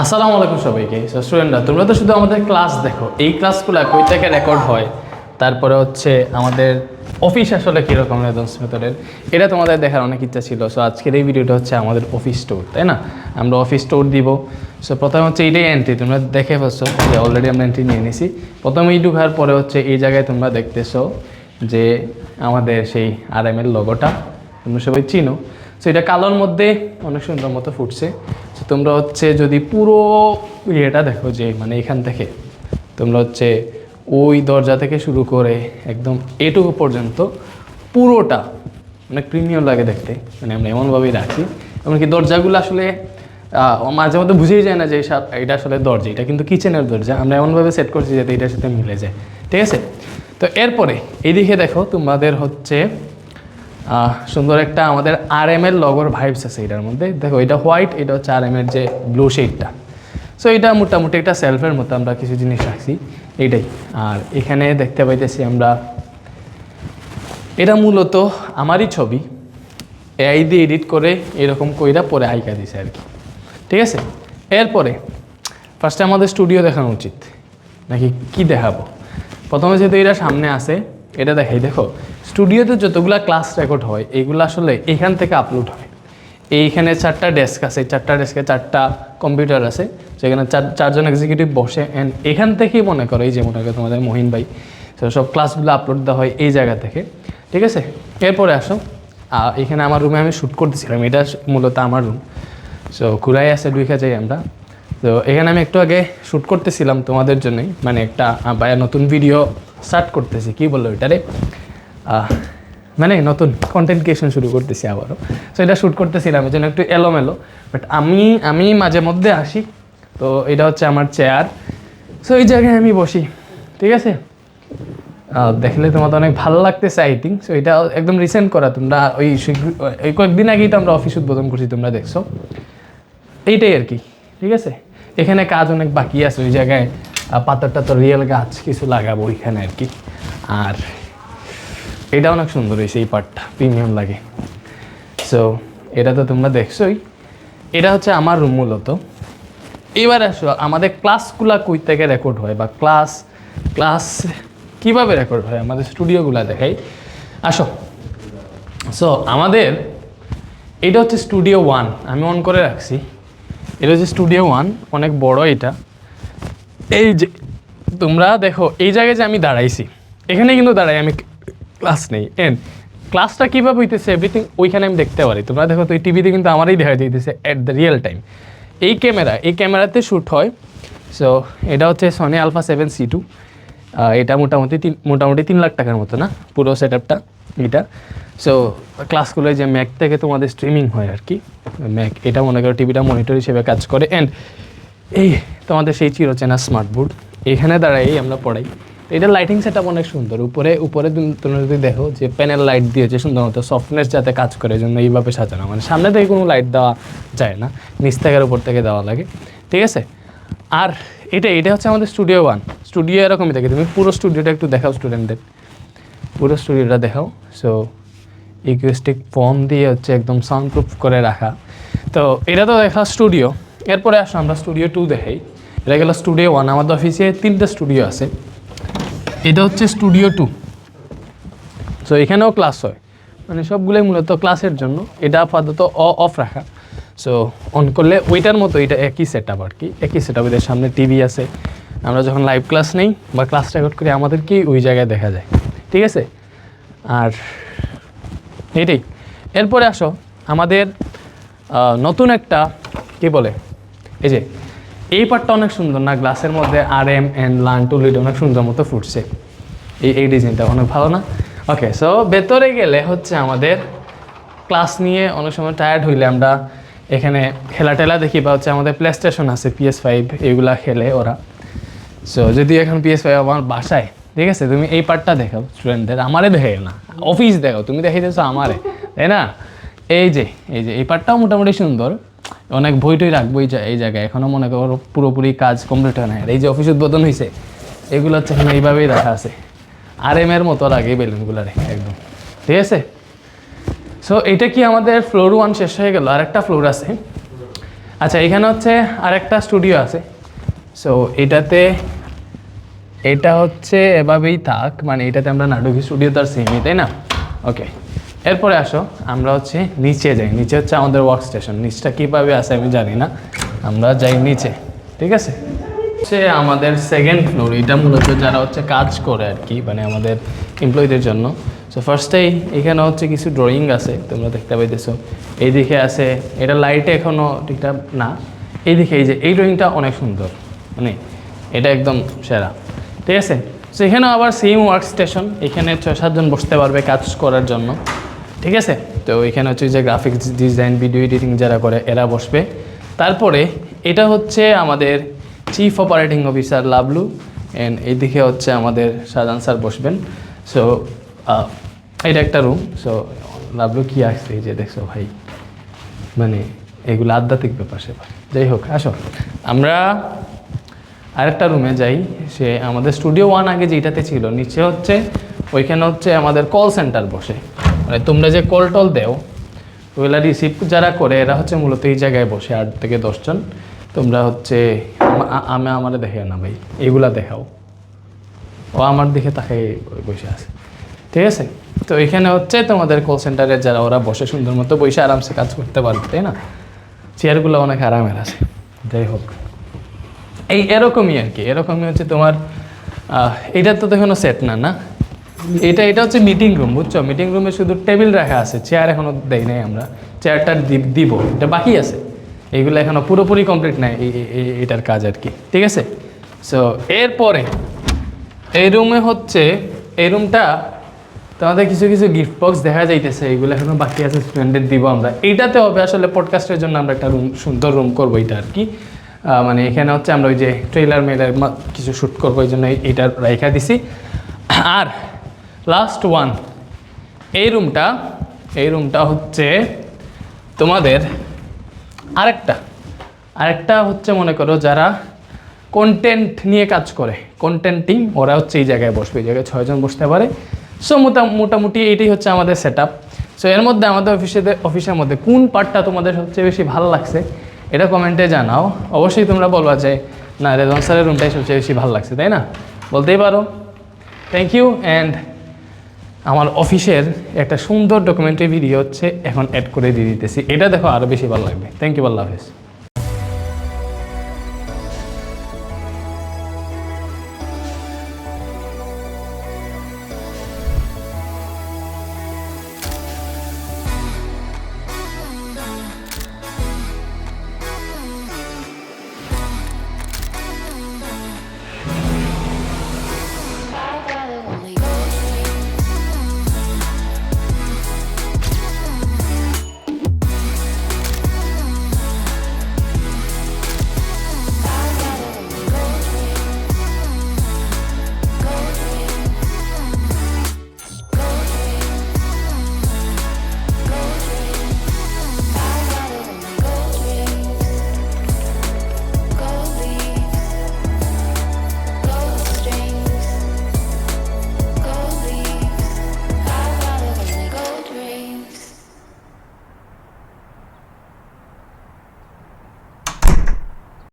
আসসালামু আলাইকুম সবাইকে। স্টুডেন্টরা, তোমরা তো শুধু আমাদের ক্লাস দেখো, এই ক্লাসগুলো কই থেকে রেকর্ড হয়, তারপরে হচ্ছে আমাদের অফিস আসলে কীরকম রেসপন্স মেথডের, এটা তোমাদের দেখার অনেক ইচ্ছা ছিল। সো আজকের এই ভিডিওটা হচ্ছে আমাদের অফিস ট্যুর, তাই না? আমরা অফিস ট্যুর দিব। সো প্রথমে হচ্ছে এইটাই এন্ট্রি, তোমরা দেখে ফেলছো যে অলরেডি আমরা এন্ট্রি নিয়ে নিছি। প্রথমেই ঢুকার পরে হচ্ছে এই জায়গায় তোমরা দেখতেছো যে আমাদের সেই RML লোগোটা তোমরা সবাই চিনো। সো এটা কালোর মধ্যে অনেক সুন্দর মতো ফুটছে। সো তোমরা হচ্ছে যদি পুরো ইয়েটা দেখো, যে মানে এখান থেকে তোমরা হচ্ছে ওই দরজা থেকে শুরু করে একদম এটুকু পর্যন্ত পুরোটা অনেক প্রিমিয়াম লাগে দেখতে, মানে আমরা এমনভাবেই রাখি। এমনকি দরজাগুলো আসলে মাঝে মধ্যে বুঝেই যায় না যে এটা আসলে দরজা, এটা কিন্তু কিচেনের দরজা। আমরা এমনভাবে সেট করছি যাতে এটার সাথে মিলে যায়, ঠিক আছে? তো এরপরে এইদিকে দেখো তোমাদের হচ্ছে সুন্দর একটা আমাদের RML লগোর ভাইবস আছে এটার মধ্যে। দেখো এটা হোয়াইট, এটা হচ্ছে RML যে ব্লু শেডটা। সো এটা মোটামুটি একটা সেলফের মতো আমরা কিছু জিনিস রাখছি, এইটাই। আর এখানে দেখতে পাইতেছি আমরা, এটা মূলত আমারই ছবি, AI দিয়ে এডিট করে এরকম কইরা পরে আইকা দিছে আর কি, ঠিক আছে? এরপরে ফার্স্টে আমাদের স্টুডিও দেখানো উচিত নাকি কি দেখাবো? প্রথমে যেহেতু এটা সামনে আছে, এটা দেখাই। দেখো স্টুডিওতে যতগুলো ক্লাস রেকর্ড হয় এইগুলো আসলে এখান থেকে আপলোড হয়। এইখানে 4টা ডেস্ক আছে, 4টা ডেস্কে 4টা কম্পিউটার আছে, সেখানে চারজন এক্সিকিউটিভ বসে। অ্যান্ড এখান থেকেই মনে করো, এই যে মনে করো তোমাদের মহিন ভাই, সব ক্লাসগুলো আপলোড দেওয়া হয় এই জায়গা থেকে, ঠিক আছে? এরপরে আসো, এখানে আমার রুমে আমি শ্যুট করতেছিলাম, এটা মূলত আমার রুম। সো ঘুরাই আছে ঢুকে যাই আমরা। তো এখানে আমি একটু আগে শ্যুট করতেছিলাম তোমাদের জন্যই, মানে একটা নতুন ভিডিও স্টার্ট করতেছি, কী বললো এটারে, মানে নতুন কন্টেন্ট ক্রিয়েশন শুরু করতেছি আবারও। সো এটা শ্যুট করতেছিলাম, এই জন্য একটু এলোমেলো, বাট আমি মাঝে মধ্যে আসি। তো এটা হচ্ছে আমার চেয়ার। সো এই জায়গায় আমি বসি, ঠিক আছে? দেখলে তোমাদের অনেক ভালো লাগতেছে আই থিঙ্ক। সো এটা একদম রিসেন্ট করা, তোমরা ওই কয়েকদিন আগেই তো আমরা অফিস উদ্বোধন করছি, তোমরা দেখছো। এইটাই আর কি, ঠিক আছে? এখানে কাজ অনেক বাকি আছে, ওই জায়গায় পাতাটা তো রিয়েল গাছ কিছু লাগাবো ওইখানে আর কি। আর এটা অনেক সুন্দর হয়েছে, এই পার্টটা প্রিমিয়াম লাগে। সো এটা তো তোমরা দেখছোই, এটা হচ্ছে আমার রুম মূলত। এবার আসো আমাদের ক্লাসগুলা কই থেকে রেকর্ড হয়, বা ক্লাস কীভাবে রেকর্ড হয়, আমাদের স্টুডিওগুলো দেখাই। আসো, সো আমাদের এটা হচ্ছে স্টুডিও 1, আমি অন করে রাখছি। এটা হচ্ছে স্টুডিও 1, অনেক বড় এটা। এই যে তোমরা দেখো এই জায়গায় যে আমি দাঁড়াইছি, এখানে কিন্তু দাঁড়াই আমি, ক্লাস নেই। এন্ড ক্লাসটা কীভাবে হইতেছে এভরিথিং ওইখানে আমি দেখতে পারি। তোমরা দেখো তো এই টিভিতে কিন্তু আমারই দেখা দিতেছে অ্যাট দ্য রিয়েল টাইম। এই ক্যামেরাতে শ্যুট হয়। সো এটা হচ্ছে সনি আলফা 7C2। এটা মোটামুটি 3 লাখ টাকার মতো, না পুরো সেট আপটা এটা। সো ক্লাসগুলোয় যে ম্যাক থেকে তোমাদের স্ট্রিমিং হয় আর কি, ম্যাক এটা মনে করো টিভিটা মনিটর হিসেবে কাজ করে। অ্যান্ড এই তোমাদের সেই চিরচেনা স্মার্টবোর্ড, এখানে দাঁড়াই আমরা পড়াই। এটা লাইটিং সেট আপ অনেক সুন্দর। উপরে তোমরা যদি দেখো যে প্যানেল লাইট দিয়েছে সুন্দর মতো, সফটনেস যাতে কাজ করে জন্য এইভাবে সাজানো, মানে সামনে থেকে কোনো লাইট দেওয়া যায় না, নিচ থেকে উপর থেকে দেওয়া লাগে, ঠিক আছে? আর এটা হচ্ছে আমাদের স্টুডিও 1। স্টুডিও এরকমই থাকে। তুমি পুরো স্টুডিওটা একটু দেখাও স্টুডেন্টদের, পুরো স্টুডিওটা দেখাও। সো ইকুয়েস্টিক ফর্ম দিয়ে হচ্ছে একদম সাউন্ড প্রুফ করে রাখা। তো এটা তো দেখা স্টুডিও। এরপরে আসো আমরা স্টুডিও 2 দেখাই। এটা গেল স্টুডিও 1। আমাদের অফিসে 3টা স্টুডিও আছে। এটা হচ্ছে স্টুডিও 2। সো এখানেও ক্লাস হয়, মানে সবগুলোই মূলত ক্লাসের জন্য। এটা আপাতত অফ রাখা। সো অন করলে ওইটার মতো এটা একই সেট আপ আর কি, একই সেট আপ। এদের সামনে টিভি আছে, আমরা যখন লাইভ ক্লাস নেই বা ক্লাস রেকর্ড করি আমাদেরকেই ওই জায়গায় দেখা যায়, ঠিক আছে? আর এটাই। এরপরে আসো আমাদের নতুন একটা কী বলে, এই যে এই পার্টটা অনেক সুন্দর না, গ্লাসের মধ্যে RM and learn to lead অনেক সুন্দর মতো ফুটছে। এই ডিজাইনটা অনেক ভালো না? ওকে, সো ভেতরে গেলে হচ্ছে আমাদের ক্লাস নিয়ে অনেক সময় টায়ার্ড হইলে আমরা এখানে খেলা দেখি, বা হচ্ছে আমাদের প্লে স্টেশন আছে, PS5 এগুলা খেলে ওরা। সো যদি এখন PS5 আমার বাসায়, ঠিক আছে? তুমি এই পার্টটা দেখাও স্টুডেন্টদের, আমারে দেখে না, অফিস দেখাও, তুমি দেখাইতেছো আমারে, তাই না? এই পার্টটাও মোটামুটি সুন্দর। অনেক বইটই রাখবো এই জায়গায়, এখনও মনে করো পুরোপুরি কাজ কমপ্লিট হয় না। এই যে অফিস উদ্বোধন হয়েছে, এগুলো হচ্ছে এখানে এইভাবেই রাখা আছে, RM এর মতো লাগে বেলুনগুলো রেখে একদম, ঠিক আছে? সো এটা কি আমাদের ফ্লোর 1 শেষ হয়ে গেল, আর একটা ফ্লোর আছে। আচ্ছা এখানে হচ্ছে আরেকটা স্টুডিও আছে। সো এটা হচ্ছে এভাবেই থাক, মানে এটাতে আমরা না ঢুকি, স্টুডিও তো আর সেমই, তাই না? ওকে, এরপরে আসো আমরা হচ্ছে নিচে যাই। নিচে হচ্ছে আমাদের ওয়ার্ক স্টেশন। নিচটা কীভাবে আছে আমি জানি না, আমরা যাই নিচে। ঠিক আছে, হচ্ছে আমাদের সেকেন্ড ফ্লোর। এটা মূলত যারা হচ্ছে কাজ করে আর কি, মানে আমাদের এমপ্লয়ীদের জন্য। সো ফার্স্টেই এখানে হচ্ছে কিছু ড্রয়িং আছে, তোমরা দেখতে পাইতেছো। এইদিকে আছে, এটা লাইটে এখনও ঠিকঠাক না। এইদিকে এই যে এই ড্রয়িংটা অনেক সুন্দর, মানে এটা একদম সেরা। ঠিক আছে, সো এখানেও আবার সেম ওয়ার্ক স্টেশন। এখানে 6-7 জন বসতে পারবে কাজ করার জন্য। ঠিক আছে, তো এখানে হচ্ছে যে গ্রাফিক্স ডিজাইন, ভিডিও এডিটিং যারা করে এরা বসবে। তারপরে এটা হচ্ছে আমাদের chief operating officer Lablu, and এইদিকে হচ্ছে আমাদের শাহজাহান স্যার বসবেন। সো এটা একটা রুম। সো লাবলু কি আসছে এই যে দেখছো ভাই, মানে এগুলো আধ্যাত্মিক ব্যাপার সেবার। যাই হোক, আসো আমরা আরেকটা রুমে যাই। সে আমাদের স্টুডিও 1 আগে যেটাতে ছিল, নিচে হচ্ছে ওইখানে হচ্ছে আমাদের কল সেন্টার বসে। মানে তোমরা যে কল টল দেও, ওইগুলা রিসিভ যারা করে এরা হচ্ছে মূলত এই জায়গায় বসে, 8 থেকে 10 জন। তোমরা হচ্ছে আমারে দেখে না ভাই, এগুলা দেখাও। ও আমার দিকে তাকে বসে আছে। ঠিক আছে, তো এখানে হচ্ছে তোমাদের কল সেন্টারে যারা ওরা বসে সুন্দর মতো বসে আরামসে কাজ করতে পারবে, তাই না? চেয়ারগুলো অনেক আরামের আছে। যাই হোক, এরকমই আর কি। এরকমই হচ্ছে তোমার এটা তো এখনো সেট না, না এটা হচ্ছে মিটিং রুম, বুঝছো? মিটিং রুমে শুধু টেবিল রাখা আছে, চেয়ার এখনো দেই নাই আমরা। চেয়ারটা দিব, এটা বাকি আছে। এইগুলো এখনো পুরোপুরি কমপ্লিট নাই এটার কাজ আর কি। ঠিক আছে, সো এরপরে এই রুমে হচ্ছে, এই রুমটা তোমাদের কিছু কিছু গিফট বক্স দেখা যাইতেছে, এইগুলো এখনো বাকি আছে, স্টুডেন্টদের দিব আমরা। এইটাতে হবে আসলে পডকাস্টের জন্য আমরা একটা রুম, সুন্দর রুম করবো এটা আর কি। মানে এখানে হচ্ছে আমরা ওই যে ট্রেলার মেলার কিছু শ্যুট করবো, এই জন্য এইটা রেখা দিছি। আর লাস্ট ওয়ান, এই রুমটা হচ্ছে তোমাদের আরেকটা হচ্ছে মনে করো যারা কন্টেন্ট নিয়ে কাজ করে, কন্টেন্ট টিম, ওরা হচ্ছে এই জায়গায় বসবে। এই জায়গায় 6 জন বসতে পারে। সো মোটামুটি এইটাই হচ্ছে আমাদের সেট আপ। সো এর মধ্যে আমাদের অফিসের মধ্যে কোন পার্টটা তোমাদের সবচেয়ে বেশি ভালো লাগছে এটা কমেন্টে জানাও। অবশ্যই তোমরা বলবা যে না, রেদওয়ান স্যারের রুমটাই সবচেয়ে বেশি ভালো লাগছে, তাই না? বলতেই পারো। Thank you. অ্যান্ড আমার অফিসের একটা সুন্দর ডকুমেন্টারি ভিডিও হচ্ছে এখন অ্যাড করে দিয়ে দিতেছি, এটা দেখো আরও বেশি ভালো লাগবে। থ্যাংক ইউ, আল্লাহ হাফেজ।